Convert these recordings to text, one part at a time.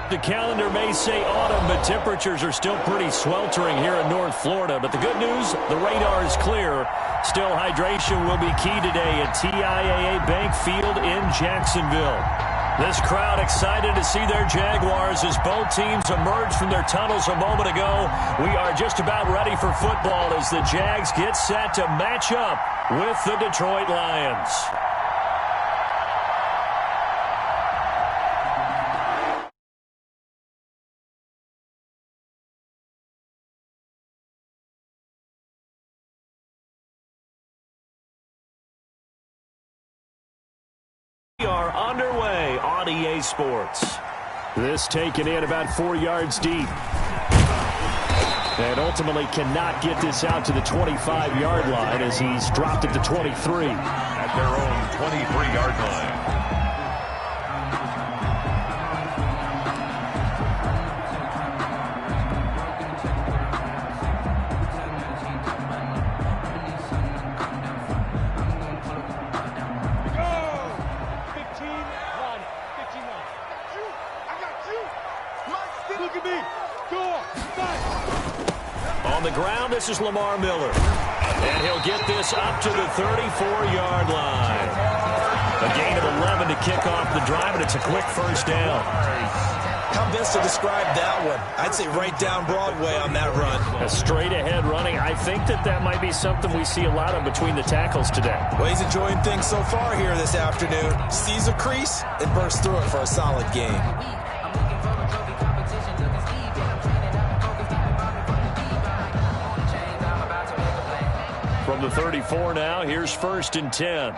The calendar may say autumn, but temperatures are still pretty sweltering here in North Florida. But the good news, the radar is clear. Still, hydration will be key today at TIAA Bank Field in Jacksonville. This crowd excited to see their Jaguars as both teams emerged from their tunnels a moment ago. We are just about ready for football as the Jags get set to match up with the Detroit Lions. We are underway on EA Sports. This taken in about 4 yards deep. And ultimately cannot get this out to the 25-yard line as he's dropped at the 23. At their own 23-yard line. On the ground, this is Lamar Miller. And he'll get this up to the 34-yard line. A gain of 11 to kick off the drive, and it's a quick first down. How best to describe that one? I'd say right down Broadway on that run. A straight-ahead running. I think that might be something we see a lot of between the tackles today. Well, he's enjoying things so far here this afternoon. Sees a crease and bursts through it for a solid game. From the 34 now, here's 1st and 10.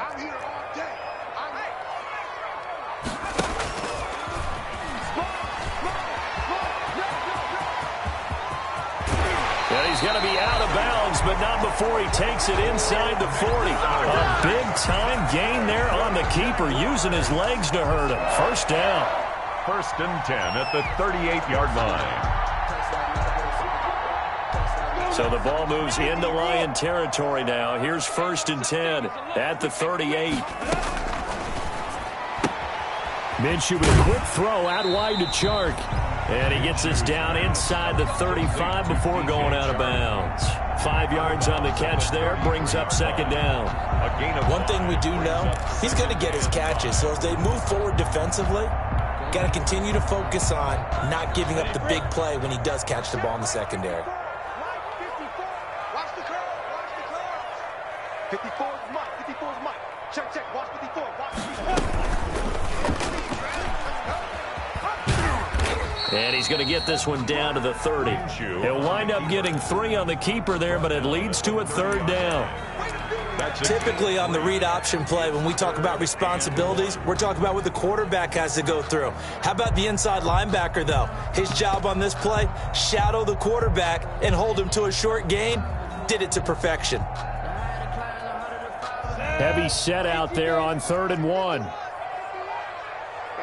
And he's going to be out of bounds, but not before he takes it inside the 40. A big-time gain there on the keeper, using his legs to hurt him. First down. 1st and 10 at the 38-yard line. So the ball moves into Lion territory now. Here's 1st and 10 at the 38. Minshew with a quick throw out wide to Chark. And he gets this down inside the 35 before going out of bounds. 5 yards on the catch there, brings up 2nd down. One thing we do know, he's going to get his catches. So as they move forward defensively, got to continue to focus on not giving up the big play when he does catch the ball in the secondary. 54 is Mike. 54 is Mike. Check. Watch 54. Watch 54. And he's going to get this one down to the 30. He'll wind up getting 3 on the keeper there, but it leads to a 3rd down. Typically on the read option play, when we talk about responsibilities, we're talking about what the quarterback has to go through. How about the inside linebacker, though? His job on this play, shadow the quarterback and hold him to a short gain. Did it to perfection. Heavy set out there on 3rd and 1. Yeah,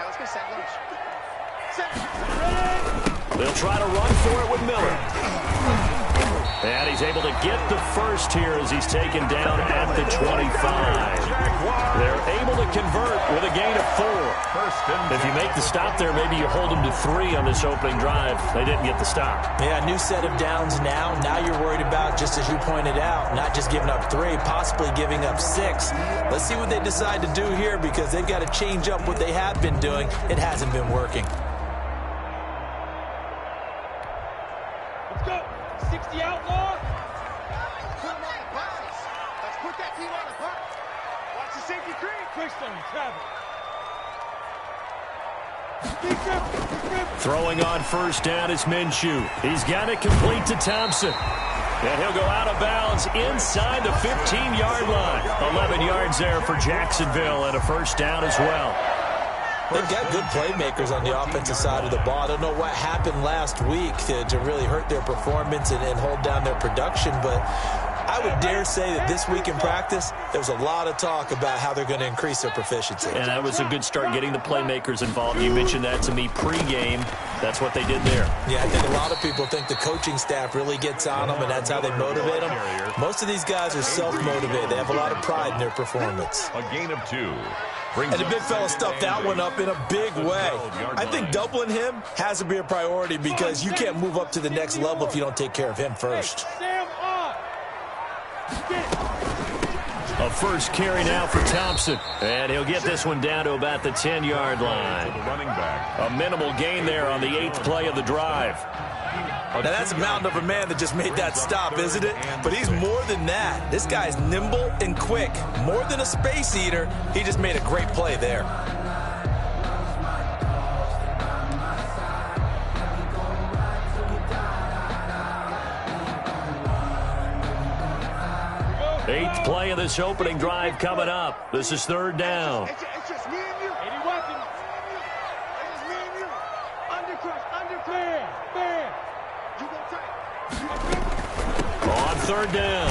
let's go set lunch. They'll try to run for it with Miller. And he's able to get the first here as he's taken down at the 25. They're able to convert with a gain of 4. If you make the stop there, maybe you hold them to 3 on this opening drive. They didn't get the stop. Yeah, new set of downs now. Now you're worried about, just as you pointed out, not just giving up 3, possibly giving up 6. Let's see what they decide to do here because they've got to change up what they have been doing. It hasn't been working. Let's go. 60 outlaw. Put him on the bounce. Let's put that team on the bounce. Watch the safety creep. Quickstone, travel. Throwing on 1st down is Minshew. He's got it complete to Thompson. And he'll go out of bounds inside the 15-yard line. 11 yards there for Jacksonville and a 1st down as well. They've got good playmakers on the offensive side of the ball. I don't know what happened last week to really hurt their performance and hold down their production, but I would dare say that this week in practice, there was a lot of talk about how they're going to increase their proficiency. And that was a good start getting the playmakers involved. You mentioned that to me pregame. That's what they did there. Yeah, I think a lot of people think the coaching staff really gets on them, and that's how they motivate them. Most of these guys are self-motivated. They have a lot of pride in their performance. A gain of 2. And the big fella stuffed that one up in a big way. I think doubling him has to be a priority because you can't move up to the next level if you don't take care of him first. A first carry now for Thompson. And he'll get this one down to about the 10-yard line. A minimal gain there on the 8th play of the drive. Now that's a mountain of a man that just made that stop, isn't it? But he's more than that. This guy's nimble and quick. More than a space eater, he just made a great play there. Eighth play of this opening drive coming up. This is 3rd down. It's just me and you. 80 weapons. It's me and you. Under clear. You go tight. On 3rd down,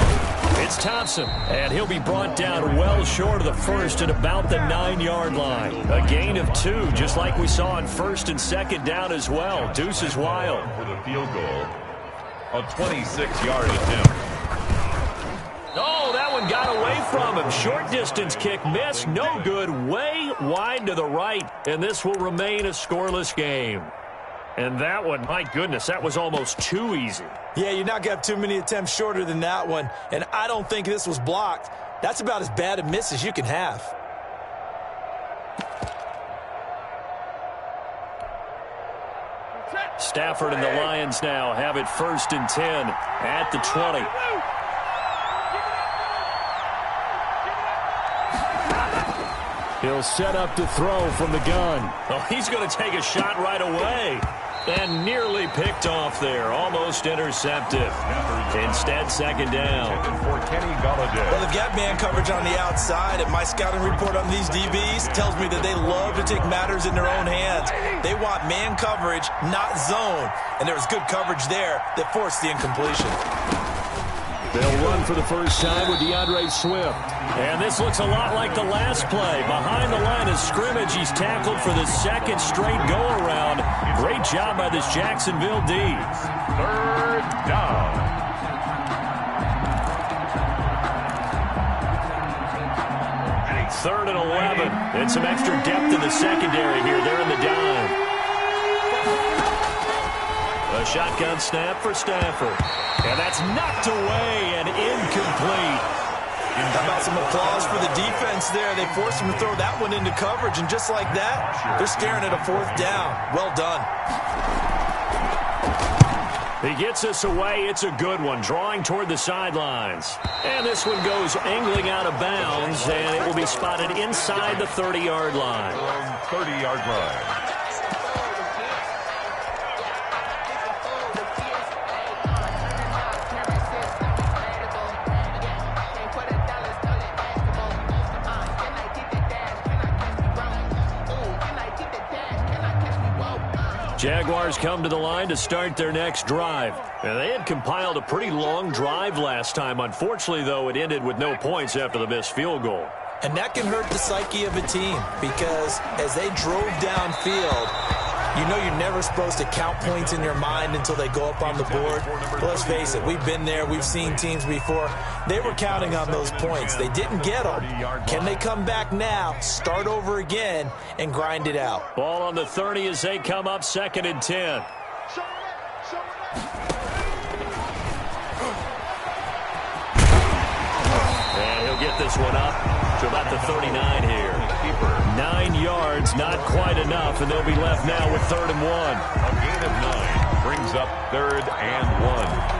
it's Thompson. And he'll be brought down well short of the first at about the 9-yard line. A gain of 2, just like we saw on 1st and 2nd down as well. Deuce is wild. For the field goal. A 26-yard attempt. Oh, that one got away from him. Short distance kick miss. No good. Way wide to the right. And this will remain a scoreless game. And that one, my goodness, that was almost too easy. Yeah, you're not going to have too many attempts shorter than that one. And I don't think this was blocked. That's about as bad a miss as you can have. Stafford and the Lions now have it 1st and 10 at the 20. He'll set up to throw from the gun. Oh, he's going to take a shot right away. And nearly picked off there. Almost intercepted. Instead, 2nd down. For Kenny Golladay. Well, they've got man coverage on the outside, and my scouting report on these DBs tells me that they love to take matters in their own hands. They want man coverage, not zone. And there was good coverage there that forced the incompletion. They'll run for the first time with DeAndre Swift. And this looks a lot like the last play. Behind the line of scrimmage, he's tackled for the 2nd straight go-around. Great job by this Jacksonville D. 3rd down. Third and 11. And some extra depth in the secondary here. They're in the dime. A shotgun snap for Stafford. And that's knocked away and incomplete. How about some applause for the defense there? They forced him to throw that one into coverage, and just like that, they're staring at a 4th down. Well done. He gets us away. It's a good one, drawing toward the sidelines. And this one goes angling out of bounds, and it will be spotted inside the 30-yard line. 30-yard line. Jaguars come to the line to start their next drive. And they had compiled a pretty long drive last time. Unfortunately, though, it ended with no points after the missed field goal. And that can hurt the psyche of a team because as they drove downfield, you know you're never supposed to count points in your mind until they go up on the board. But let's face it, we've been there. We've seen teams before. They were counting on those points. They didn't get them. Can they come back now, start over again, and grind it out? Ball on the 30 as they come up 2nd and 10. And he'll get this one up to about the 39 here. 9 yards, not quite enough, and they'll be left now with 3rd and 1. A gain of 9 brings up 3rd and 1.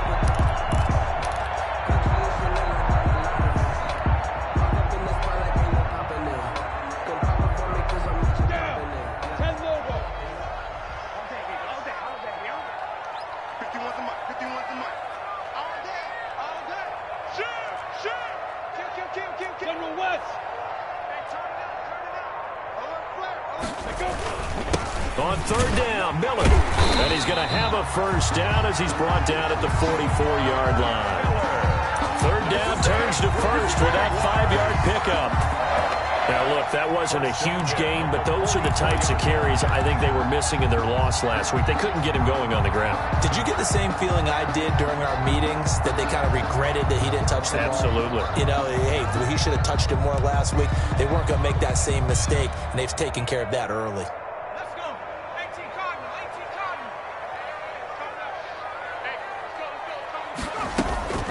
On 3rd down, Miller. And he's going to have a first down as he's brought down at the 44-yard line. 3rd down turns to 1st with that 5-yard pickup. Now, look, Look, that wasn't a huge gain, but those are the types of carries I think they were missing in their loss last week. They couldn't get him going on the ground. Did you get the same feeling I did during our meetings, that they kind of regretted that he didn't touch the ball? Absolutely. You know, hey, he should have touched it more last week. They weren't going to make that same mistake, and they've taken care of that early. Let's go. 18 Cardinal, 18 Cardinal. Hey, let's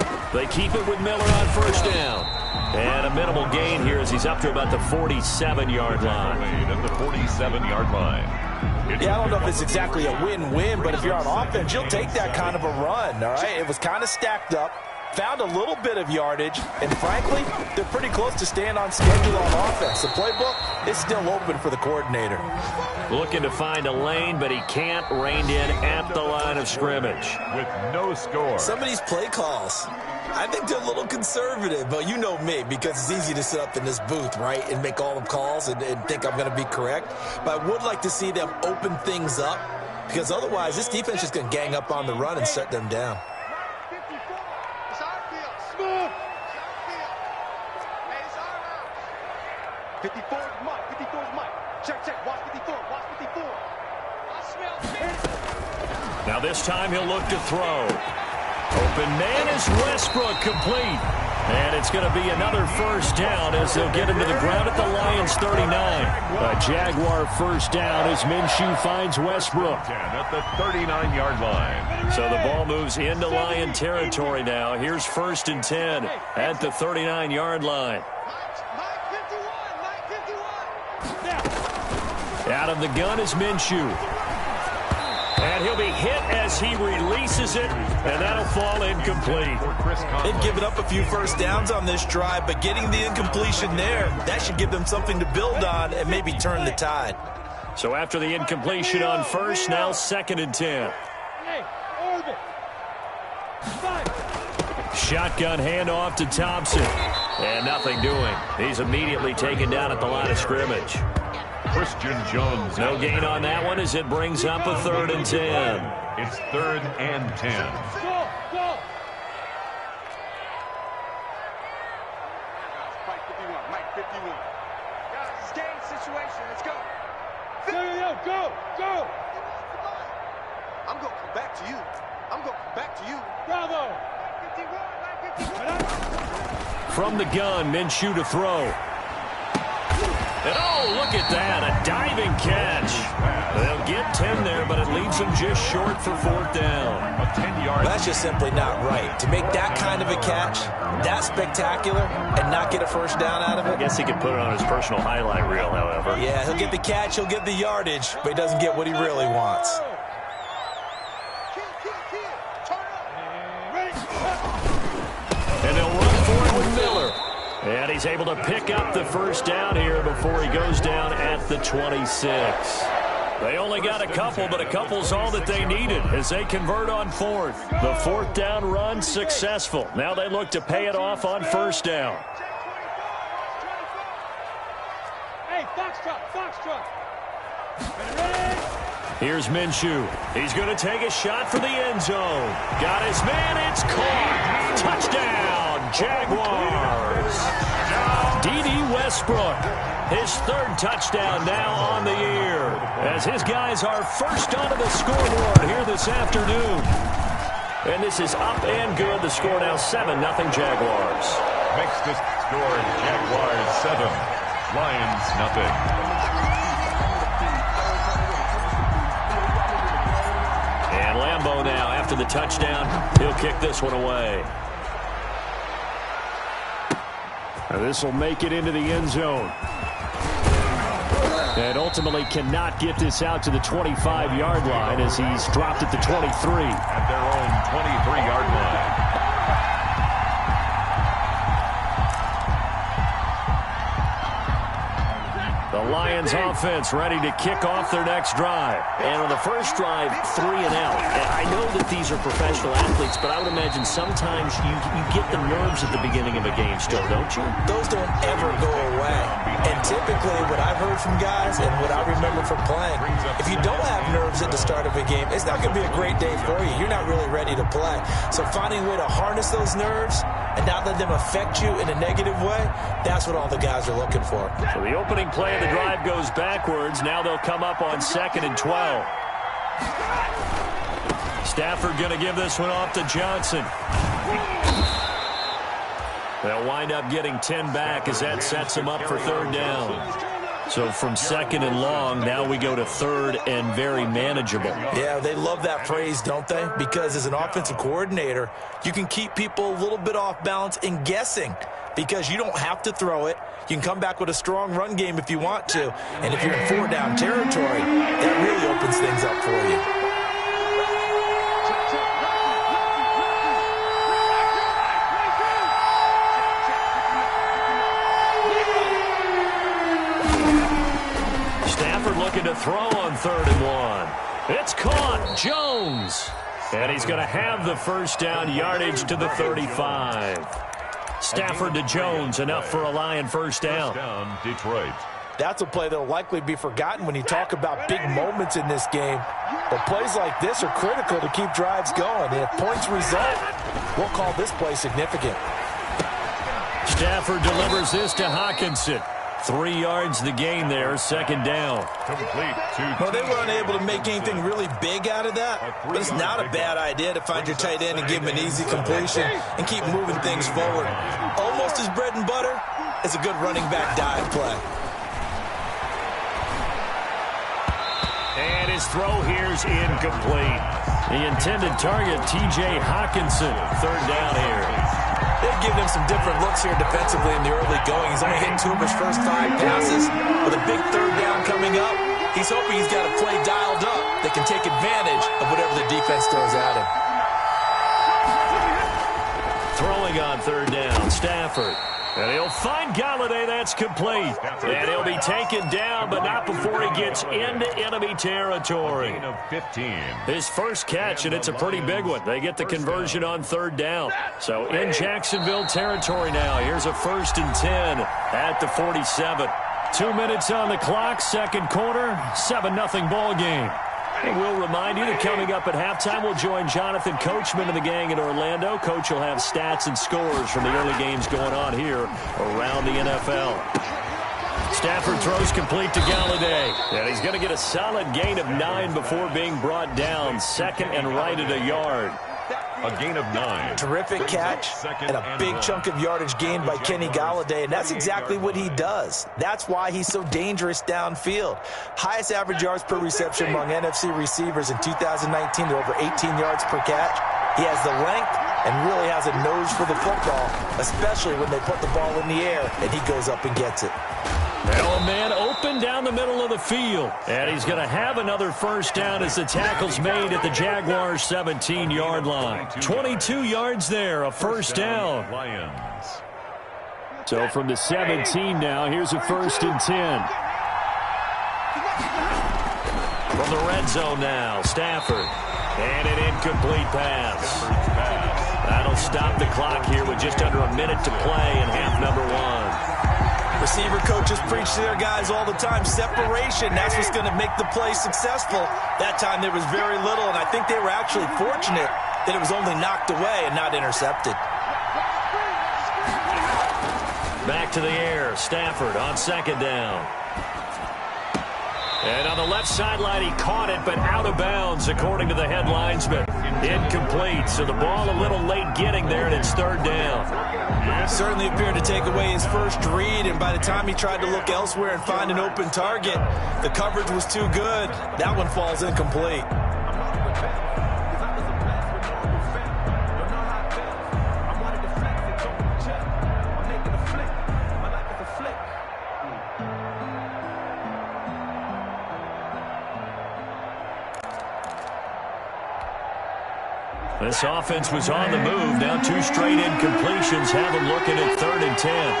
go. They keep it with Miller on first down. And a minimal gain here as he's up to about the 47-yard line. At the 47-yard line. Yeah, I don't know if it's exactly a win-win, but if you're on offense, you'll take that kind of a run, all right? It was kind of stacked up, found a little bit of yardage, and frankly, they're pretty close to staying on schedule on offense. The playbook is still open for the coordinator. Looking to find a lane, but he can't, reined in at the line of scrimmage. With no score. Some of these play calls, I think they're a little conservative, but you know me, because it's easy to sit up in this booth, right, and make all the calls and think I'm going to be correct. But I would like to see them open things up, because otherwise this defense is going to gang up on the run and shut them down. 54. It's our field. Smooth. It's our field. Hey, it's our house. 54 is Mike. 54 is Mike. Check, check. Watch 54. Watch 54. I smell it. Now this time he'll look to throw. Open man is Westbrook, complete. And it's going to be another first down as they'll get him to the ground at the Lions 39. A Jaguar first down as Minshew finds Westbrook. 10 at the 39-yard line. So the ball moves into Lion territory now. Here's first and 10 at the 39-yard line. Mike 51. Mike 51. Out of the gun is Minshew. And he'll be hit as he releases it, and that'll fall incomplete. They've given up a few first downs on this drive, but getting the incompletion there, that should give them something to build on and maybe turn the tide. So after the incompletion on first, now second and 10. Hey, orbit. Shotgun handoff to Thompson. And nothing doing. He's immediately taken down at the line of scrimmage. Christian Jones. No gain on that one as it brings up a third and 10. It's third and 10. Go, go. Mike 51. Mike 51. Guys, it's game situation. Let's go. Go. I'm going to come back to you. I'm going to come back to you. Bravo. Mike 51. From the gun, Minshew to throw. And oh, look at that, a diving catch. They'll get 10 there, but it leaves them just short for fourth down. A 10-yard. That's just simply not right. To make that kind of a catch, that spectacular, and not get a first down out of it. I guess he could put it on his personal highlight reel, however. Yeah, he'll get the catch, he'll get the yardage, but he doesn't get what he really wants. And they'll run for it with Miller. And he's able to pick up the first down here before he goes down at the 26. They only got a couple, but a couple's all that they needed as they convert on fourth. The fourth down run successful. Now they look to pay it off on first down. Hey, Foxtrot. Here's Minshew. He's going to take a shot for the end zone. Got his man. It's caught. Touchdown, Jaguars. D.D. Westbrook, his third touchdown now on the year, as his guys are first onto the scoreboard here this afternoon. And this is up and good. The score now 7-0 Jaguars. Makes the score Jaguars 7, Lions nothing. And Lambeau now, after the touchdown, he'll kick this one away. And this will make it into the end zone. And ultimately cannot get this out to the 25-yard line as he's dropped at the 23. At their own 23-yard line. The Lions offense ready to kick off their next drive. And on the first drive, 3 and out. I know that these are professional athletes, but I would imagine sometimes you get the nerves at the beginning of a game still, don't you? Those don't ever go away. And typically what I've heard from guys and what I remember from playing, if you don't have nerves at the start of a game, it's not going to be a great day for you. You're not really ready to play. So finding a way to harness those nerves and not let them affect you in a negative way, that's what all the guys are looking for. So the opening play of the drive goes backwards. Now they'll come up on 2nd and 12. Stafford going to give this one off to Johnson. They'll wind up getting 10 back as that sets them up for 3rd down. So from 2nd and long, now we go to 3rd and very manageable. Yeah, they love that phrase, don't they? Because as an offensive coordinator, you can keep people a little bit off balance and guessing because you don't have to throw it. You can come back with a strong run game if you want to. And if you're in 4-down territory, that really opens things up for you. Looking to throw on 3rd and 1. It's caught. Jones. And he's going to have the first down, yardage to the 35. Stafford to Jones, enough for a Lion first down. Detroit. That's a play that will likely be forgotten when you talk about big moments in this game. But plays like this are critical to keep drives going. And if points result, we'll call this play significant. Stafford delivers this to Hawkinson. 3 yards the gain there, 2nd down. Complete. Well, they were unable to make anything really big out of that, but it's not a bad idea to find your tight end and give him an easy completion and keep moving things forward. Almost as bread and butter as a good running back dive play. And his throw here's incomplete. The intended target, T.J. Hawkinson, 3rd down here. They've given him some different looks here defensively in the early going. He's only hit 2 of his first 5 passes. With a big 3rd down coming up, he's hoping he's got a play dialed up that can take advantage of whatever the defense throws at him. Throwing on 3rd down, Stafford. And he'll find Galladay. That's complete. And he'll be taken down, but not before he gets into enemy territory. A gain of 15. His first catch, and it's a pretty big one. They get the conversion on 3rd down. So in Jacksonville territory now. Here's a 1st and 10 at the 47. 2 minutes on the clock, 2nd quarter, 7-0 ball game. And we'll remind you that coming up at halftime, we'll join Jonathan Coachman and the gang in Orlando. Coach will have stats and scores from the early games going on here around the NFL. Stafford throws complete to Galladay. And he's going to get a solid gain of 9 before being brought down. 2nd and right at a yard. A gain of 9. Terrific catch and a big chunk of yardage gained by Kenny Galladay, and that's exactly what he does. That's why he's so dangerous downfield. Highest average yards per reception among NFC receivers in 2019 to over 18 yards per catch. He has the length and really has a nose for the football, especially when they put the ball in the air and he goes up and gets it. Now a man open down the middle of the field. And he's going to have another first down as the tackle's made at the Jaguars' 17-yard line. 22 yards there, a first down. Lions. So from the 17 now, here's a 1st and 10. From the red zone now, Stafford. And an incomplete pass. That'll stop the clock here with just under a minute to play in half number 1. Receiver coaches preach to their guys all the time. Separation, that's what's going to make the play successful. That time there was very little, and I think they were actually fortunate that it was only knocked away and not intercepted. Back to the air, Stafford on 2nd down. And on the left sideline, he caught it, but out of bounds, according to the head linesman. Incomplete, so the ball a little late getting there, and it's 3rd down. Certainly appeared to take away his first read, and by the time he tried to look elsewhere and find an open target, the coverage was too good. That one falls incomplete. This offense was on the move. Now 2 straight incompletions have them looking at 3rd and 10.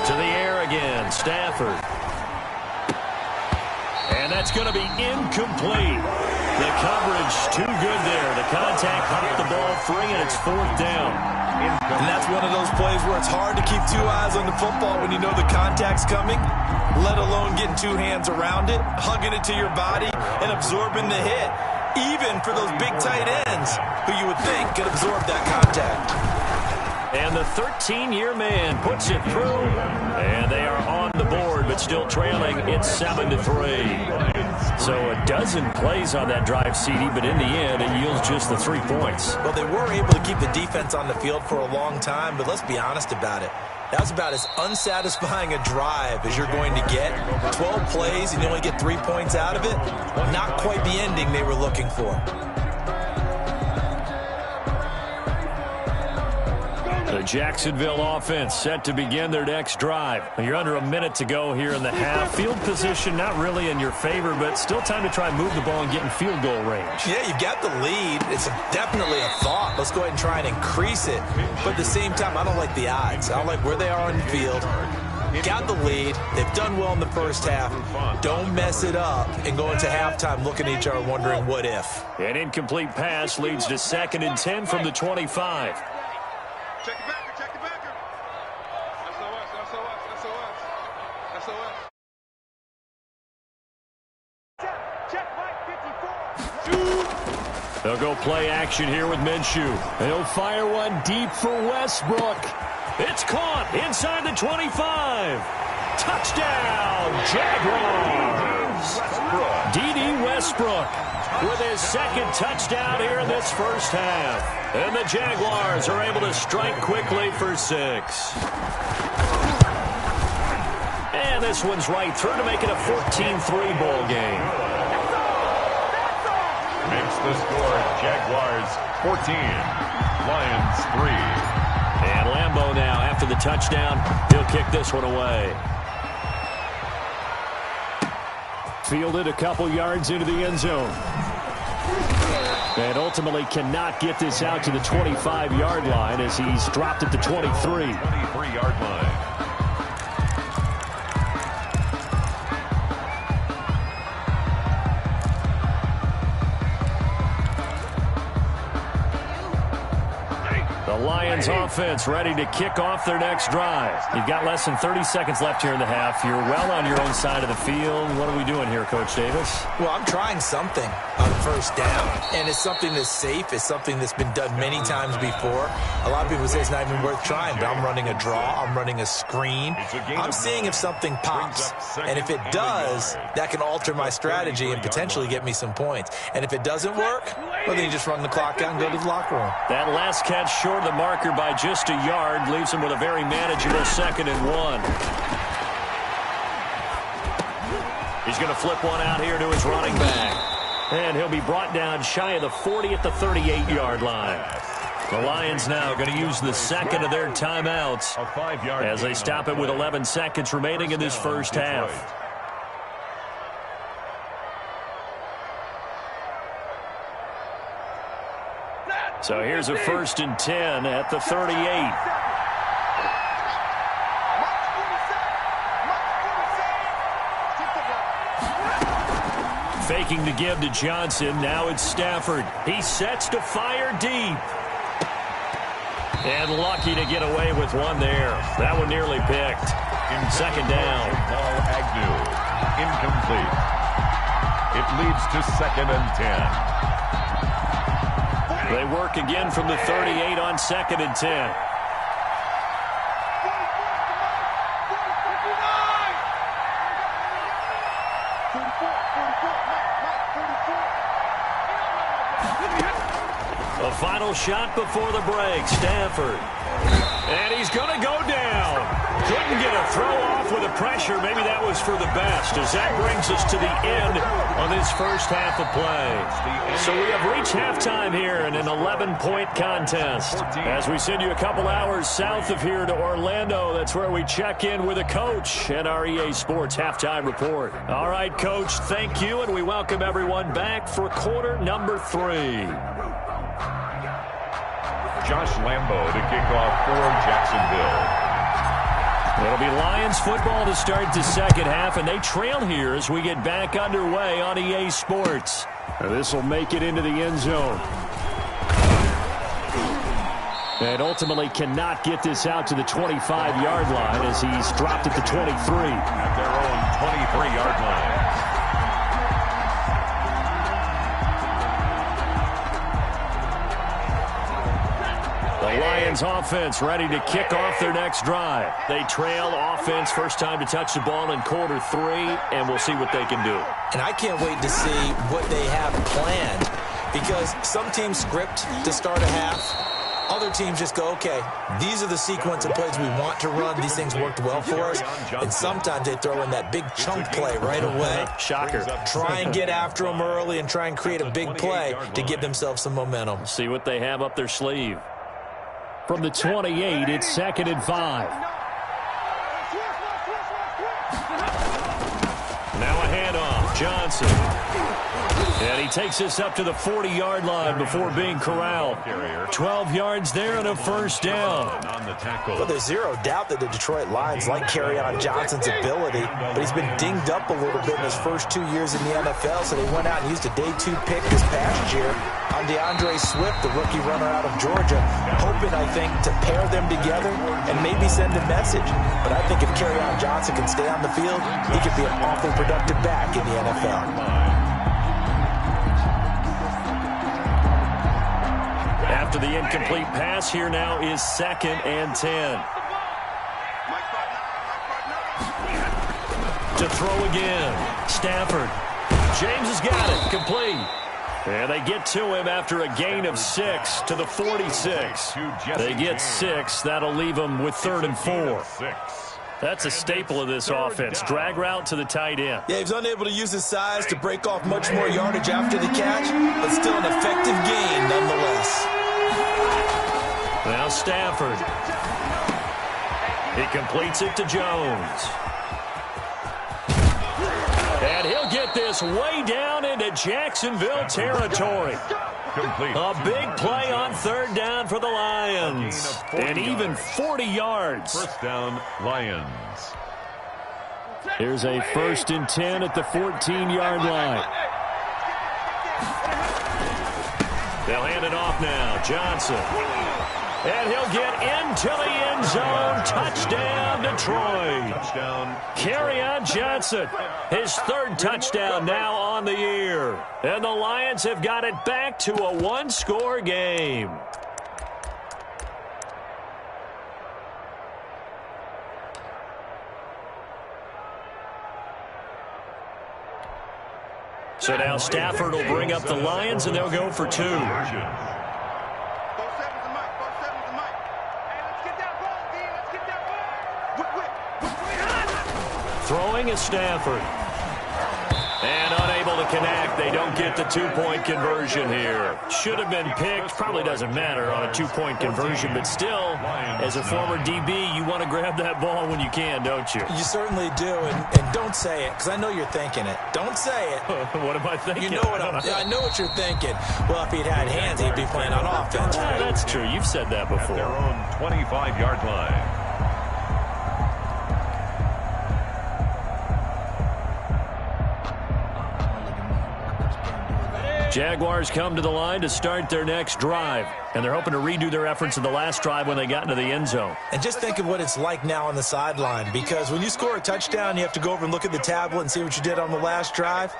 To the air again, Stafford. And that's going to be incomplete. The coverage too good there. The contact hopped the ball free, and it's 4th down. And that's one of those plays where it's hard to keep 2 eyes on the football when you know the contact's coming, let alone getting 2 hands around it, hugging it to your body, and absorbing the hit. even for those big tight ends who you would think could absorb that contact. And the 13-year man puts it through, and they are on the board, but still trailing. It's 7-3. So a dozen plays on that drive, CD, but in the end, it yields just the 3 points. Well, they were able to keep the defense on the field for a long time, but let's be honest about it. That was about as unsatisfying a drive as you're going to get. 12 plays and you only get 3 points out of it. Not quite the ending they were looking for. The Jacksonville offense set to begin their next drive. You're under a minute to go here in the half. Field position not really in your favor, but still time to try and move the ball and get in field goal range. Yeah, you've got the lead. It's definitely a thought. Let's go ahead and try and increase it. But at the same time, I don't like the odds. I don't like where they are on the field. Got the lead. They've done well in the first half. Don't mess it up and go into halftime looking at each other wondering what if. An incomplete pass leads to 2nd and 10 from the 25. Check the backer, check the backer. SOS, SOS, SOS, SOS. Check Mike 54. They'll go play action here with Minshew. They'll fire one deep for Westbrook. It's caught inside the 25. Touchdown, Jaguars. D.D. Westbrook with his 2nd touchdown here in this first half. And the Jaguars are able to strike quickly for 6. And this one's right through to make it a 14-3 ball game. Makes the score Jaguars 14, Lions 3. And Lambeau now, after the touchdown, he'll kick this one away. Fielded a couple yards into the end zone. And ultimately cannot get this out to the 25-yard line as he's dropped at the 23. 23-yard line. The Lions offense ready to kick off their next drive. You've got less than 30 seconds left here in the half. You're well on your own side of the field. What are we doing here, Coach Davis? Well, I'm trying something on first down, and it's something that's safe. It's something that's been done many times before. A lot of people say it's not even worth trying, but I'm running a draw. I'm running a screen. I'm seeing if something pops, and if it does, that can alter my strategy and potentially get me some points. And if it doesn't work, well, then you just run the clock out and go to the locker room. That last catch short of the marker by just a yard leaves him with a very manageable 2nd and 1. He's going to flip one out here to his running back. And he'll be brought down shy of the 40 at the 38-yard line. The Lions now going to use the 2nd of their timeouts as they stop it with 11 seconds remaining in this first half. So here's a 1st and 10 at the 38. Faking the give to Johnson. Now it's Stafford. He sets to fire deep. And lucky to get away with one there. That one nearly picked. 2nd down. Ball Agnew. Incomplete. It leads to 2nd and 10. They work again from the 38 on 2nd and 10. The final shot before the break. Stafford. And he's going to go down. Couldn't get a throw off with the pressure. Maybe that was for the best, as that brings us to the end on this first half of play. So we have reached halftime here in an 11-point contest. As we send you a couple hours south of here to Orlando, that's where we check in with a coach at our EA Sports Halftime Report. All right, Coach, thank you, and we welcome everyone back for quarter number 3. Josh Lambeau to kick off for Jacksonville. It'll be Lions football to start the second half, and they trail here as we get back underway on EA Sports. This will make it into the end zone. And ultimately cannot get this out to the 25-yard line as he's dropped at the 23. At their own 23-yard line. Lions offense ready to kick off their next drive. They trail offense first time to touch the ball in quarter 3, and we'll see what they can do. And I can't wait to see what they have planned, because some teams script to start a half. Other teams just go, okay, these are the sequence of plays we want to run. These things worked well for us. And sometimes they throw in that big chunk play right away. Shocker. Try and get after them early and try and create a big play to give themselves some momentum. See what they have up their sleeve. From the 28, it's 2nd and 5. Now a handoff. Johnson. And he takes this up to the 40-yard line before being corralled. 12 yards there and a first down. Well, there's zero doubt that the Detroit Lions like Kerryon Johnson's ability, but he's been dinged up a little bit in his first 2 years in the NFL, so they went out and used a day 2 pick this past year on DeAndre Swift, the rookie runner out of Georgia, hoping, I think, to pair them together and maybe send a message. But I think if Kerryon Johnson can stay on the field, he could be an awfully productive back in the NFL. After the incomplete pass, here now is 2nd and 10. To throw again. Stafford. James has got it. Complete. And they get to him after a gain of 6 to the 46. They get 6. That'll leave them with 3rd and 4. That's a staple of this offense. Drag route to the tight end. Yeah, he's unable to use his size to break off much more yardage after the catch, but still an effective gain nonetheless. Now Stafford. He completes it to Jones. And he'll get this way down into Jacksonville territory. A big play on 3rd down for the Lions. And even 40 yards. First down, Lions. Here's a 1st and 10 at the 14-yard line. They'll hand it off now. Johnson. And he'll get into the end zone. Touchdown, Detroit. Touchdown. Kerryon Johnson, his 3rd touchdown now on the year. And the Lions have got it back to a 1-score game. So now Stafford will bring up the Lions, and they'll go for 2. Throwing is Stafford. And unable to connect. They don't get the 2-point conversion here. Should have been picked. Probably doesn't matter on a 2-point conversion, but still, as a former DB, you want to grab that ball when you can, don't you? You certainly do, and don't say it, because I know you're thinking it. Don't say it. What am I thinking? You know what I know what you're thinking. Well, if he'd had hands, he'd be playing on offense. Yeah, that's true. You've said that before. Their own 25-yard line. Jaguars come to the line to start their next drive, and they're hoping to redo their efforts in the last drive when they got into the end zone. And just think of what it's like now on the sideline, because when you score a touchdown, you have to go over and look at the tablet and see what you did on the last drive.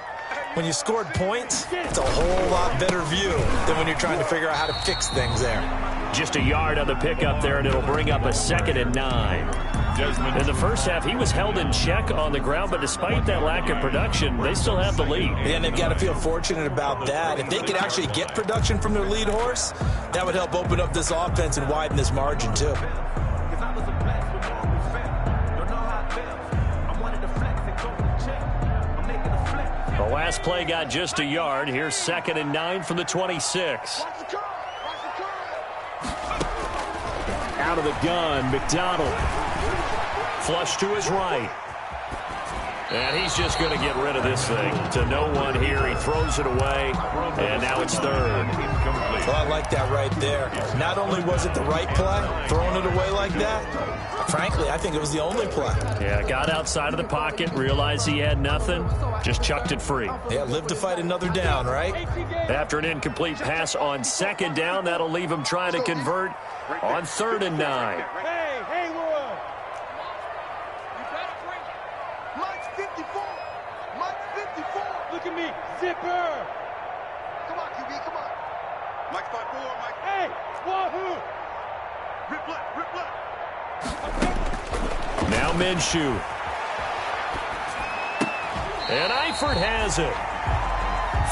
When you scored points, it's a whole lot better view than when you're trying to figure out how to fix things there. Just a yard on the pickup there, and it'll bring up a 2nd and 9. In the first half, he was held in check on the ground, but despite that lack of production, they still have the lead. And they've got to feel fortunate about that. If they could actually get production from their lead horse, that would help open up this offense and widen this margin, too. The last play got just a yard. Here's 2nd and 9 from the 26. Out of the gun, McDonald. Flush to his right. And he's just going to get rid of this thing to no one here. He throws it away, and now it's 3rd. Well, I like that right there. Not only was it the right play, throwing it away like that, frankly, I think it was the only play. Yeah, got outside of the pocket, realized he had nothing, just chucked it free. Yeah, live to fight another down, right? After an incomplete pass on 2nd down, that'll leave him trying to convert on 3rd and 9. Hey, Roy. Mike's 54. Mike's 54. Look at me. Zipper. Come on, QB, come on. Mike's 5'4", Mike. Hey, wahoo. Now Minshew. And Eifert has it.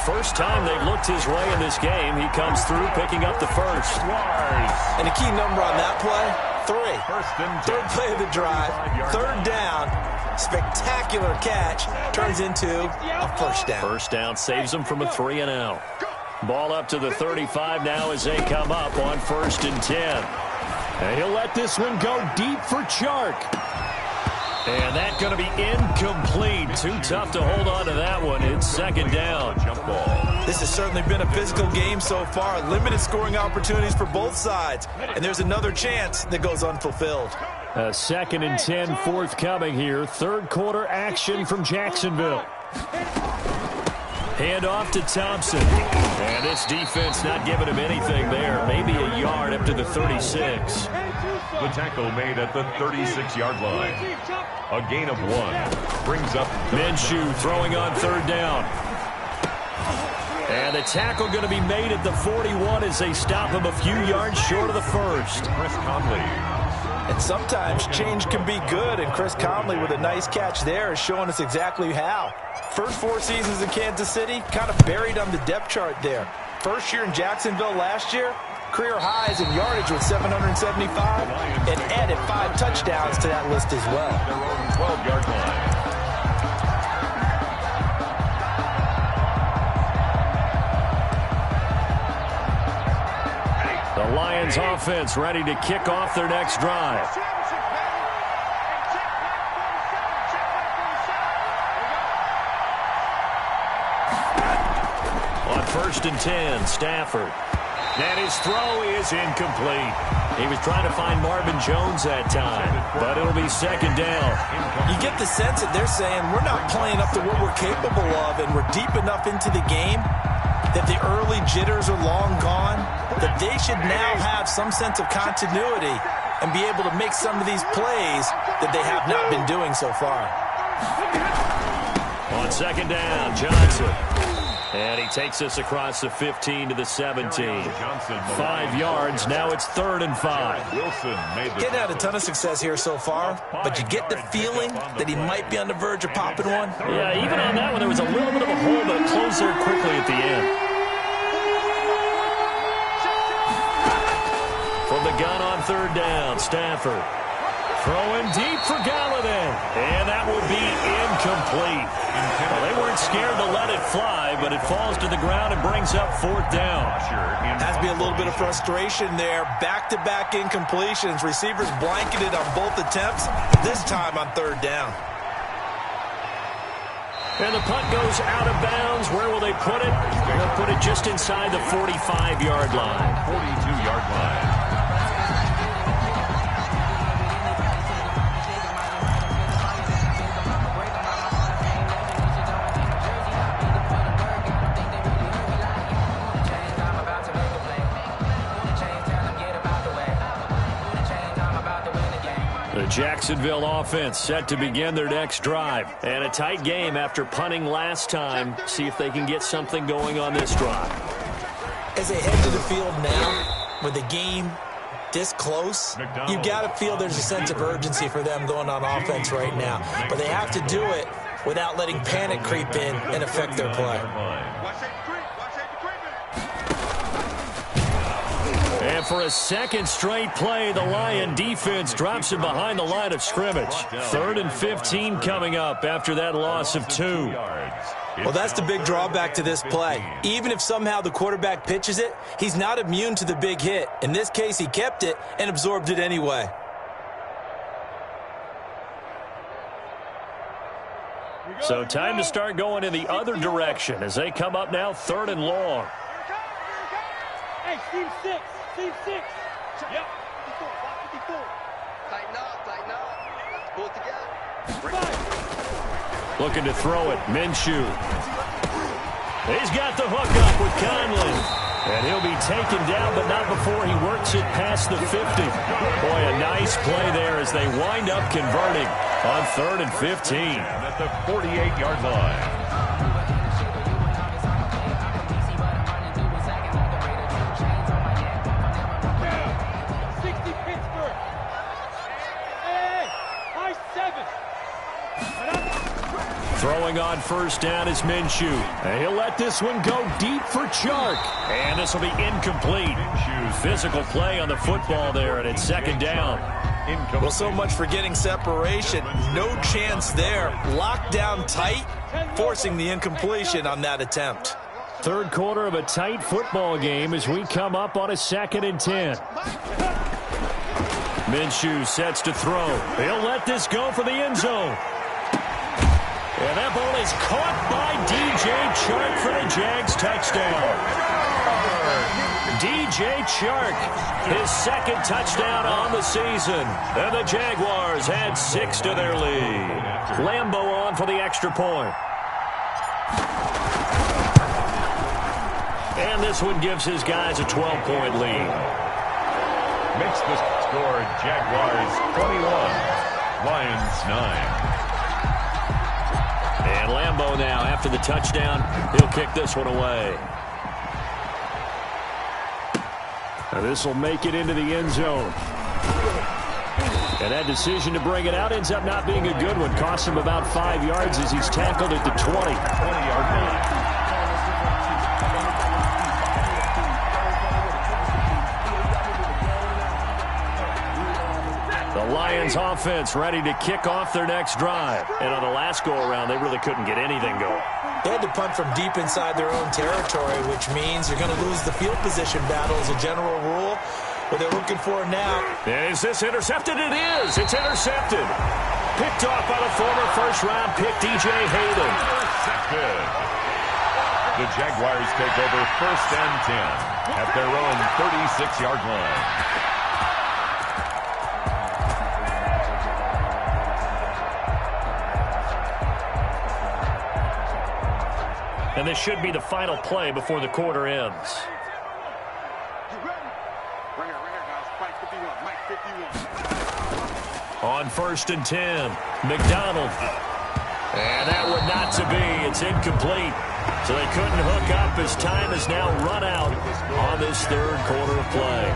First time they've looked his way in this game. He comes through picking up the first. And a key number on that play, 3. Third play of the drive, third down. Spectacular catch turns into a first down. First down saves them from a 3-and-out. Ball up to the 35 now as they come up on 1st and 10. And he'll let this one go deep for Chark. And that's going to be incomplete. Too tough to hold on to that one. It's 2nd down. Jump ball. This has certainly been a physical game so far. Limited scoring opportunities for both sides. And there's another chance that goes unfulfilled. A 2nd and 10 forthcoming here. Third quarter action from Jacksonville. Hand off to Thompson. And this defense not giving him anything there. Maybe a yard up to the 36. The tackle made at the 36-yard line. A gain of 1 brings up Minshew throwing on 3rd down. And the tackle going to be made at the 41 as they stop him a few yards short of the first. Chris Conley. And sometimes change can be good, and Chris Conley with a nice catch there is showing us exactly how. First 4 seasons in Kansas City, kind of buried on the depth chart there. First year in Jacksonville last year, career highs in yardage with 775, and added 5 touchdowns to that list as well. Their own 12-yard line. The Lions offense ready to kick off their next drive. On 1st and 10, Stafford. And his throw is incomplete. He was trying to find Marvin Jones that time, but it'll be 2nd down. You get the sense that they're saying we're not playing up to what we're capable of, and we're deep enough into the game that the early jitters are long gone, that they should now have some sense of continuity and be able to make some of these plays that they have not been doing so far. On 2nd down, Johnson. And he takes us across the 15 to the 17. 5 yards. Now it's 3rd and 5. Wilson made the Getting had a ton of success here so far, but you get the feeling that he might be on the verge of popping one. Yeah, even on that one, there was a little bit of a hole, but it closed there quickly at the end. From the gun on 3rd down, Stafford. Throwing deep for Galladay. And that would be incomplete. Well, they weren't scared to let it fly, but it falls to the ground and brings up 4th down. Has to be a little bit of frustration there. Back-to-back incompletions. Receivers blanketed on both attempts, this time on 3rd down. And the punt goes out of bounds. Where will they put it? They'll put it just inside the 45-yard line. 42-yard line. The Jacksonville offense set to begin their next drive. And a tight game after punting last time. See if they can get something going on this drive. As they head to the field now, with the game this close, you got to feel there's a sense of urgency for them going on offense right now. But they have to do it without letting panic creep in and affect their play. And for a 2nd straight play, the Lion defense drops him behind the line of scrimmage. 3rd and 15 coming up after that loss of 2. Well, that's the big drawback to this play. Even if somehow the quarterback pitches it, he's not immune to the big hit. In this case, he kept it and absorbed it anyway. So time to start going in the other direction as they come up now 3rd and long. Hey, Steve 6. Steve 6. Yep. 54. 54. Tighten up. Pull it together. Looking to throw it. Minshew. He's got the hook up with Conley. And he'll be taken down, but not before he works it past the 50. Boy, a nice play there as they wind up converting on 3rd and 15. At the 48-yard line. Throwing on first down is Minshew. And he'll let this one go deep for Chark. And this will be incomplete. Physical play on the football there, and it's second down. Well, so much for getting separation. No chance there. Locked down tight, forcing the incompletion on that attempt. Third quarter of a tight football game as we come up on a 2nd and 10. Minshew sets to throw. He'll let this go for the end zone. And that ball is caught by DJ Chark for the Jags touchdown. DJ Chark, his 2nd touchdown on the season. And the Jaguars add 6 to their lead. Lambo on for the extra point. And this one gives his guys a 12-point lead. Makes the score Jaguars 21, Lions 9. And Lambo now, after the touchdown, he'll kick this one away. Now this will make it into the end zone. And that decision to bring it out ends up not being a good one. Cost him about 5 yards as he's tackled at the 20-yard line. The Lions offense ready to kick off their next drive. And on the last go-around, they really couldn't get anything going. They had to punt from deep inside their own territory, which means you're going to lose the field position battle as a general rule. What they're looking for now. Is this intercepted? It is. It's intercepted. Picked off by the former first-round pick, DJ Hayden. Intercepted. The Jaguars take over 1st and 10 at their own 36-yard line. And this should be the final play before the quarter ends. On 1st and 10, McDonald. And that would not to be. It's incomplete. So they couldn't hook up as time has now run out on this 3rd quarter of play.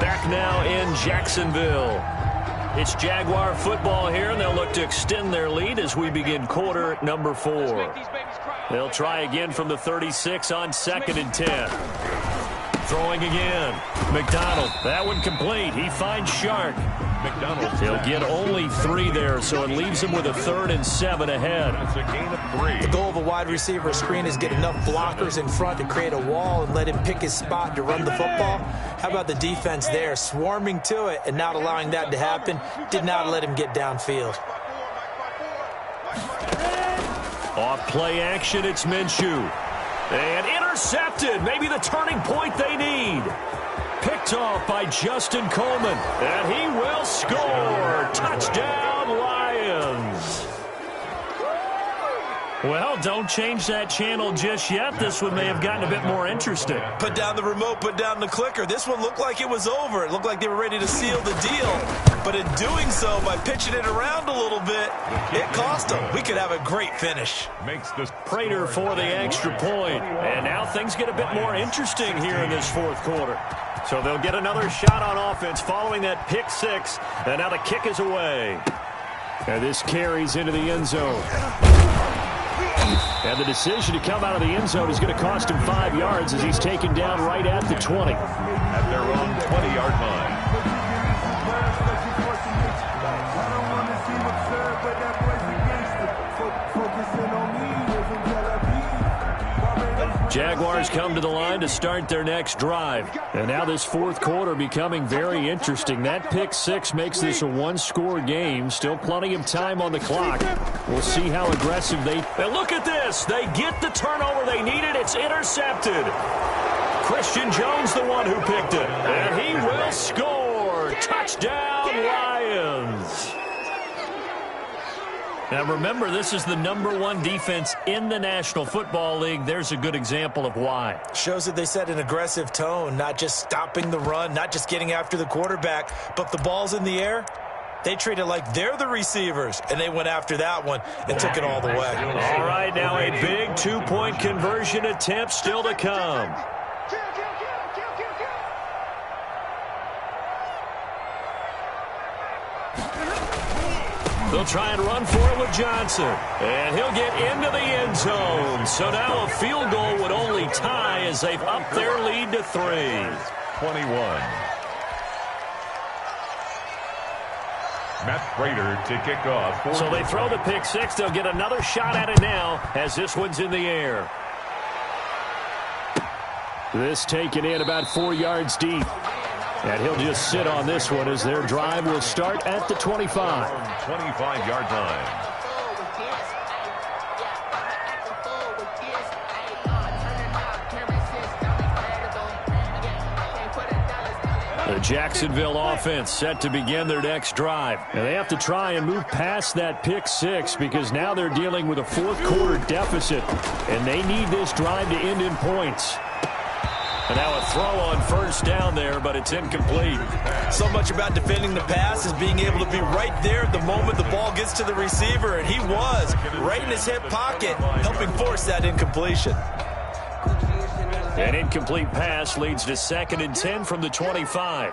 Back now in Jacksonville. It's Jaguar football here, and they'll look to extend their lead as we begin quarter number 4. They'll try again from the 36 on 2nd and 10. Throwing again. McDonald. That one complete. He finds Chark. McDonald. He'll get only 3 there, so it leaves him with a 3rd and 7 ahead. It's a gain of 3. The goal of a wide receiver screen is get enough blockers in front to create a wall and let him pick his spot to run the football. How about the defense there, swarming to it and not allowing that to happen? Did not let him get downfield. Off play action, it's Minshew. And intercepted. Maybe the turning point they need. Picked off by Justin Coleman. And he will score. Touchdown, Lions. Well, don't change that channel just yet. This one may have gotten a bit more interesting. Put down the remote, put down the clicker. This one looked like it was over. It looked like they were ready to seal the deal. But in doing so, by pitching it around a little bit, it cost them. We could have a great finish. Makes this Prater for the extra point. And now things get a bit more interesting here in this 4th quarter. So they'll get another shot on offense following that pick 6. And now the kick is away. And this carries into the end zone. And the decision to come out of the end zone is going to cost him 5 yards as he's taken down right at the 20. At their own 20-yard line. Jaguars come to the line to start their next drive. And now this 4th quarter becoming very interesting. That pick 6 makes this a 1-score game. Still plenty of time on the clock. We'll see how aggressive they... And look at this. They get the turnover they needed. It's intercepted. Christian Jones the one who picked it. And he will score. Touchdown, Lions. Now, remember, this is the #1 defense in the National Football League. There's a good example of why. Shows that they set an aggressive tone, not just stopping the run, not just getting after the quarterback, but the ball's in the air. They treat it like they're the receivers, and they went after that one and took it all the way. All right, now a big 2-point conversion attempt still to come. They'll try and run for it with Johnson. And he'll get into the end zone. So now a field goal would only tie as they've upped their lead to 3. 21. Matt Prater to kick off. So they throw the pick six. They'll get another shot at it now as this one's in the air. This taken in about 4 yards deep. And he'll just sit on this one as their drive will start at the 25. 25-yard line. The Jacksonville offense set to begin their next drive. And they have to try and move past that pick six because now they're dealing with a fourth-quarter deficit. And they need this drive to end in points. And now a throw on first down there, but it's incomplete. So much about defending the pass is being able to be right there at the moment the ball gets to the receiver, and he was right in his hip pocket, helping force that incompletion. An incomplete pass leads to 2nd and 10 from the 25.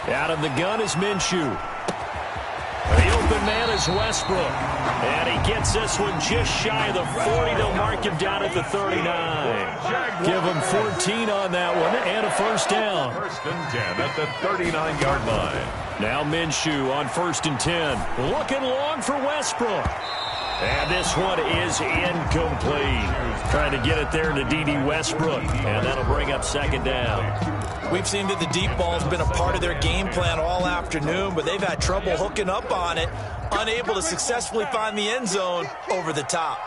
Out of the gun is Minshew. The open man is Westbrook. And he gets this one just shy of the 40. They'll mark him down at the 39. Give him 14 on that one and a first down. 1st and 10 at the 39-yard line. Now Minshew on 1st and 10. Looking long for Westbrook. And this one is incomplete. Trying to get it there to D.D. Westbrook. And that'll bring up 2nd down. We've seen that the deep ball's been a part of their game plan all afternoon, but they've had trouble hooking up on it, unable to successfully find the end zone over the top.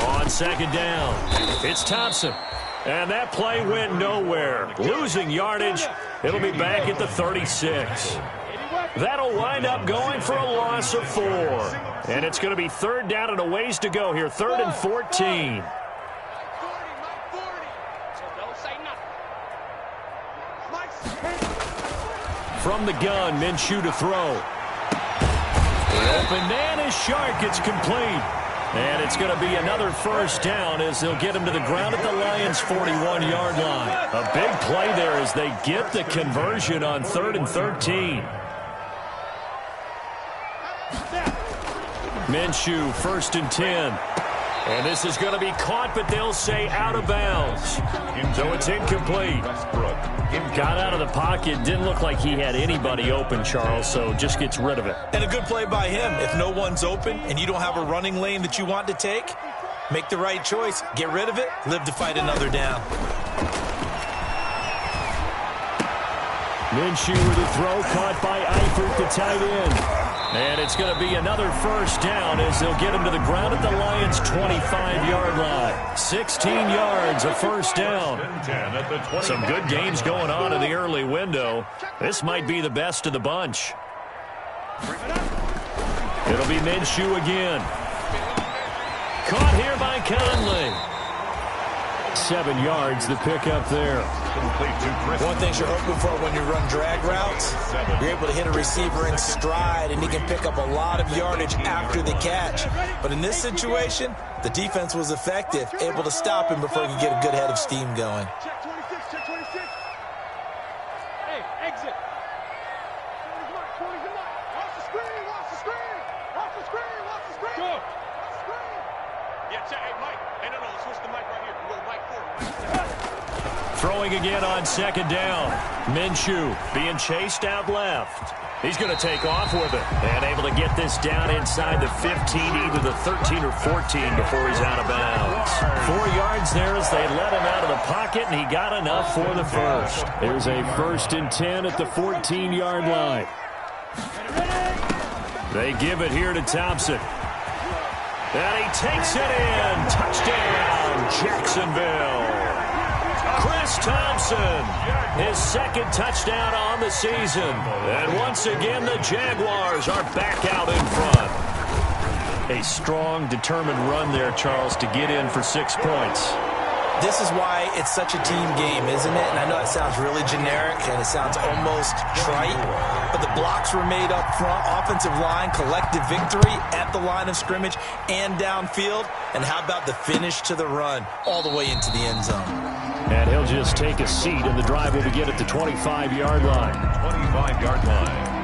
On 2nd down, it's Thompson. And that play went nowhere. Losing yardage. It'll be back at the 36. That'll wind up going for a loss of 4. And it's going to be 3rd down and a ways to go here. 3rd and 14. From the gun, Minshew to throw. The open man is Shark. It's complete. And it's going to be another first down as they'll get him to the ground at the Lions' 41-yard line. A big play there as they get the conversion on 3rd and 13. Minshew, 1st and 10. And this is going to be caught, but they'll say out of bounds. So it's incomplete. Got out of the pocket. Didn't look like he had anybody open, Charles, so just gets rid of it. And a good play by him. If no one's open and you don't have a running lane that you want to take, make the right choice. Get rid of it. Live to fight another down. Minshew with a throw caught by Eifert, the tight end. And it's going to be another first down as they'll get him to the ground at the Lions' 25-yard line. 16 yards, a first down. Some good games going on in the early window. This might be the best of the bunch. It'll be Minshew again. Caught here by Conley. 7 yards, the pickup there. One thing you're hoping for when you run drag routes, you're able to hit a receiver in stride, and he can pick up a lot of yardage after the catch. But in this situation, the defense was effective, able to stop him before he could get a good head of steam going. Check 26, check 26. Hey, exit. 20's the mark. Watch the screen, watch the screen. Watch the screen, watch the screen. Go. Watch the screen. Yeah, check. Hey, Mike. Hey, no, switch the mic right here. Go Mike forward. Throwing again on 2nd down. Minshew being chased out left. He's going to take off with it and able to get this down inside the 15, either the 13 or 14 before he's out of bounds. 4 yards there as they let him out of the pocket, and he got enough for the first. There's a 1st and 10 at the 14-yard line. They give it here to Thompson. And he takes it in. Touchdown, Jacksonville. Chris Thompson, his 2nd touchdown on the season. And once again, the Jaguars are back out in front. A strong, determined run there, Charles, to get in for 6 points. This is why it's such a team game, isn't it? And I know it sounds really generic and it sounds almost trite, but the blocks were made up front, offensive line, collective victory at the line of scrimmage and downfield. And how about the finish to the run all the way into the end zone? And he'll just take a seat, and the drive will begin at the 25-yard line. 25-yard line.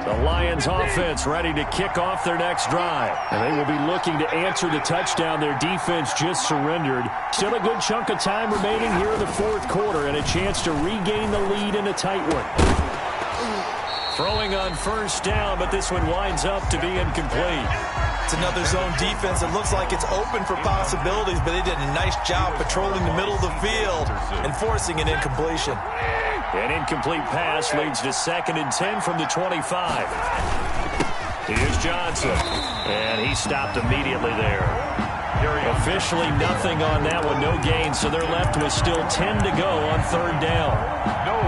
The Lions offense ready to kick off their next drive. And they will be looking to answer the touchdown their defense just surrendered. Still a good chunk of time remaining here in the fourth quarter and a chance to regain the lead in a tight one. Throwing on first down, but this one winds up to be incomplete. It's another zone defense. It looks like it's open for possibilities, but they did a nice job patrolling the middle of the field and forcing an incompletion. An incomplete pass leads to 2nd and 10 from the 25. Here's Johnson, and he stopped immediately there. Officially nothing on that one, no gain, so they're left with still 10 to go on 3rd down.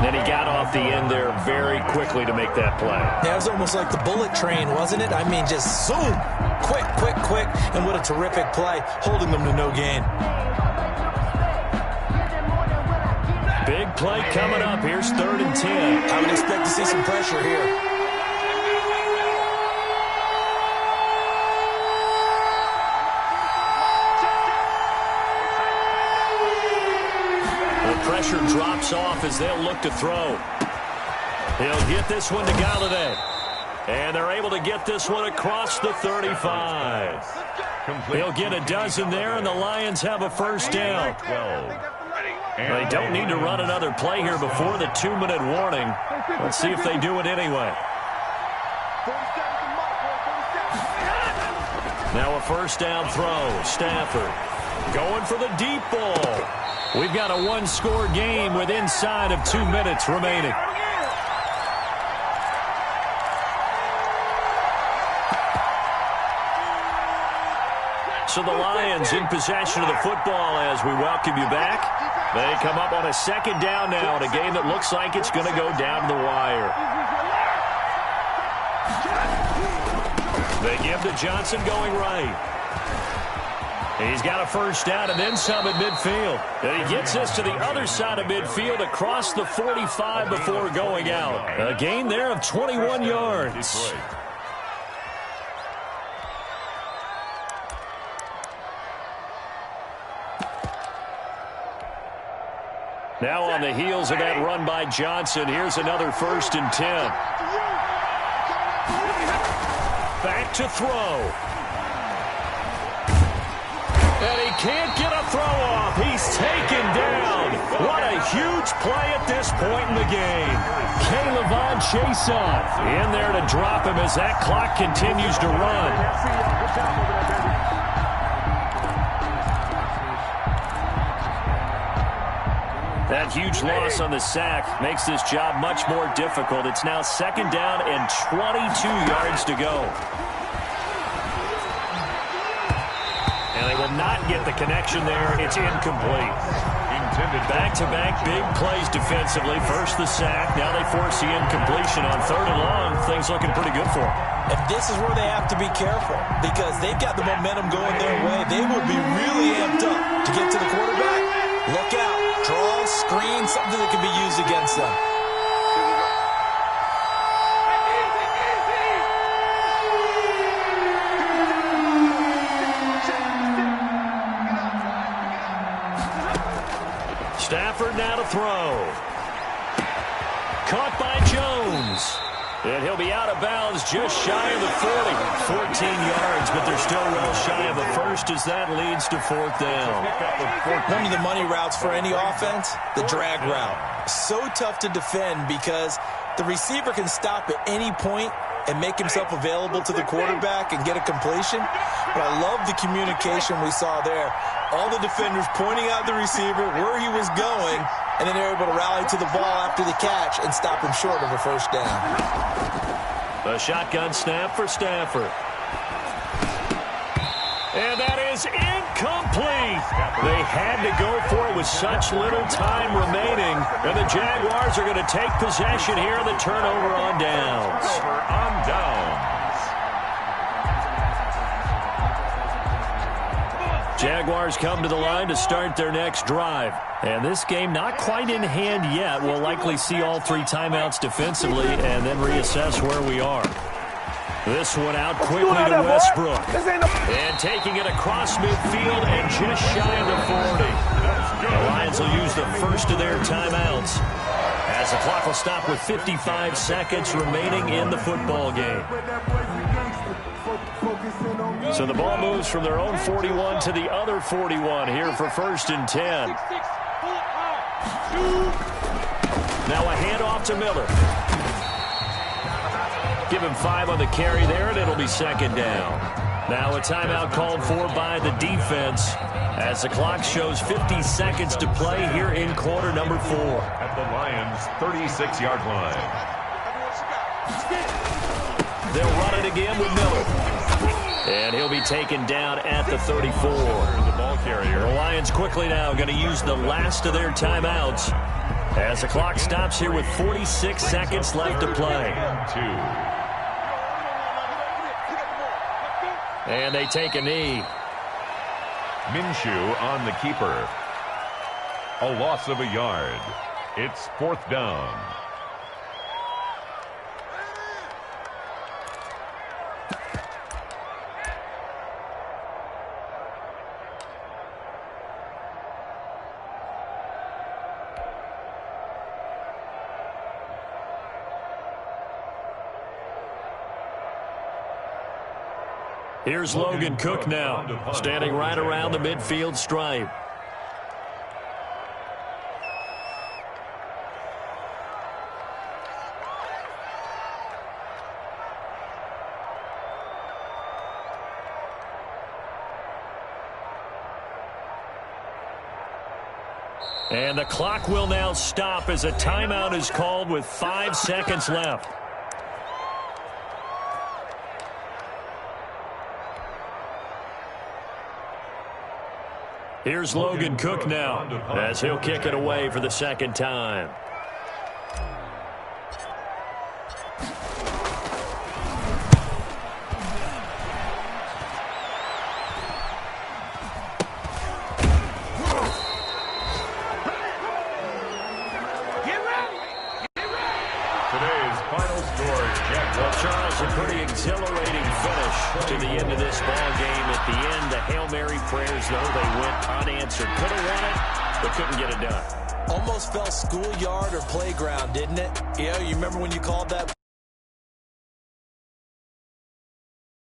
Then he got off the end there very quickly to make that play. Yeah, it was almost like the bullet train, wasn't it? I mean, just zoom, quick, quick, quick, and what a terrific play, holding them to no gain. Big play coming up. Here's 3rd and 10. I would expect to see some pressure here. The pressure drops off as they'll look to throw. He'll get this one to Galladay. And they're able to get this one across the 35. They'll get a dozen there, and the Lions have a first down. 12. They don't need to run another play here before the 2-minute warning. Let's see if they do it anyway. Now a first down throw. Stafford going for the deep ball. We've got a one-score game with inside of 2 minutes remaining. So the Lions in possession of the football as we welcome you back. They come up on a 2nd down now in a game that looks like it's going to go down to the wire. They give to Johnson going right. He's got a first down and then some at midfield. And he gets this to the other side of midfield across the 45 before going out. A gain there of 21 yards. Now on the heels of that run by Johnson, here's another 1st and 10. Back to throw. And he can't get a throw off. He's taken down. What a huge play at this point in the game. K'Lavon Chaisson in there to drop him as that clock continues to run. That huge loss on the sack makes this job much more difficult. It's now 2nd down and 22 yards to go. And they will not get the connection there. It's incomplete. Back-to-back big plays defensively. First the sack. Now they force the incompletion on 3rd and long. Things looking pretty good for them. And this is where they have to be careful because they've got the momentum going their way. They will be really amped up to get to the quarterback. Look out. Draw, screen, something that can be used against them. Stafford now to throw. Caught by Jones. And he'll be out of bounds just shy of the 40. 14 yards, but they're still well shy of a first as that leads to 4th down. One of the money routes for any offense, the drag route. So tough to defend because the receiver can stop at any point and make himself available to the quarterback and get a completion. But I love the communication we saw there. All the defenders pointing out the receiver, where he was going, and then they're able to rally to the ball after the catch and stop him short of a first down. A shotgun snap for Stafford. And that is incomplete. They had to go for it with such little time remaining. And the Jaguars are going to take possession here on the turnover on downs. Jaguars come to the line to start their next drive. And this game not quite in hand yet. We'll likely see all 3 timeouts defensively and then reassess where we are. This one out quickly to Westbrook. And taking it across midfield and just shy of the 40. The Lions will use the first of their timeouts as the clock will stop with 55 seconds remaining in the football game. So the ball moves from their own 41 to the other 41 here for 1st and 10. Now a handoff to Miller. Give him 5 on the carry there, and it'll be 2nd down. Now a timeout called for by the defense as the clock shows 50 seconds to play here in quarter number 4. At the Lions' 36-yard line. They'll run it again with Miller. And he'll be taken down at the 34. The ball carrier. The Lions quickly now going to use the last of their timeouts as the clock stops here with 46 seconds left to play. 2. And they take a knee. Minshew on the keeper. A loss of a yard. It's 4th down. Here's Logan Cook now, standing right around the midfield stripe. And the clock will now stop as a timeout is called with 5 seconds left. Here's Logan Cook now as he'll kick it away for the 2nd time. Today's final score, Jaguars. Charles, a pretty exhilarating finish to the end of this ball game. At the end, the Hail Mary prayers, though, they went unanswered. Could have won it, but couldn't get it done. Almost felt schoolyard or playground, didn't it? Yeah, you remember when you called that